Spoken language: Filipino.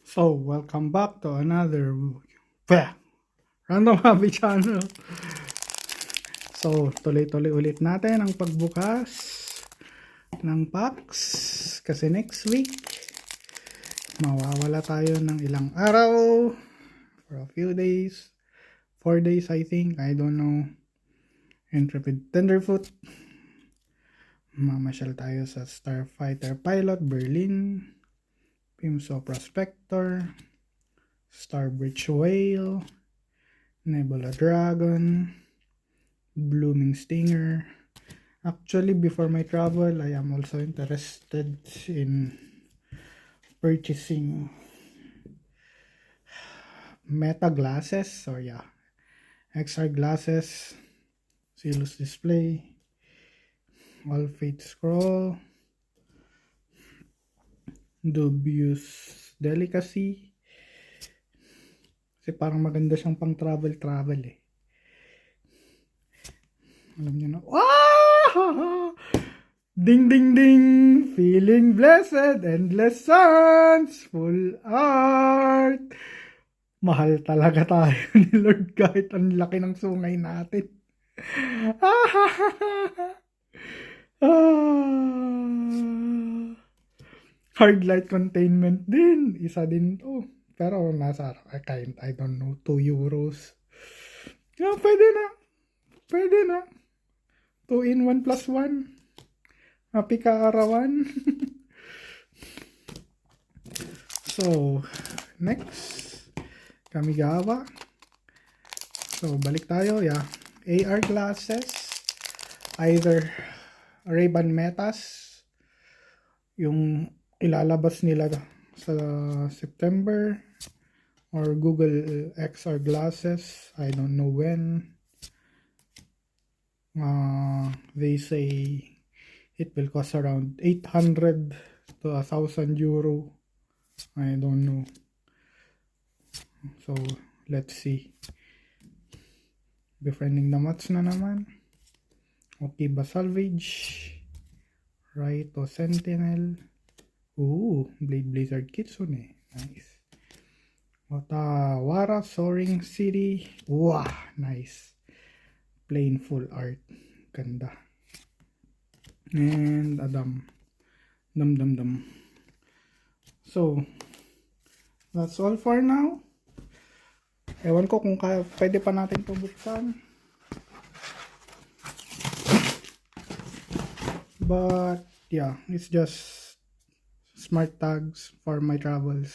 So, welcome back to another Random Hobby Channel. So, tuloy-tuloy ulit natin ang pagbukas ng packs kasi next week mawawala tayo ng ilang araw for a few days, 4 days I think, I don't know. Intrepid Tenderfoot, mamasyal tayo sa Starfighter Pilot Berlin, Pimso Prospector, Starbridge Whale, Nebula Dragon, Blooming Stinger. Actually, before my travel, I am also interested in purchasing Meta glasses, or XR glasses, Silus Display, All Fate Scroll, Dubious Delicacy. Kasi parang maganda siyang pang travel eh. Alam niyo na. Ding ding ding! Feeling blessed, endless suns, full art. Mahal talaga tayo ni Lord kahit ang laki ng sungay natin. Hard light containment din. Isa din to. Pero nasa, I don't know, 2 euros. Pwede na. Pwede na. 2 in 1 plus 1. Happy kaarawan. So, next. Kamigawa. So, balik tayo. AR glasses. Either Ray-Ban Metas. Yung ilalabas nila sa September, or Google XR glasses. I don't know when. They say it will cost around 800 to 1,000 euro. I don't know. So, let's see. Befriending the Mats na naman. Okiba Salvage. Raito Sentinel. Blade Blizzard Kitsune. Nice. Otawara Soaring City. Nice. Plain full art. Ganda. And Adam. Dum. So, that's all for now. Ewan ko kung pwede pa natin ito buksan. But, it's just smart tags for my travels.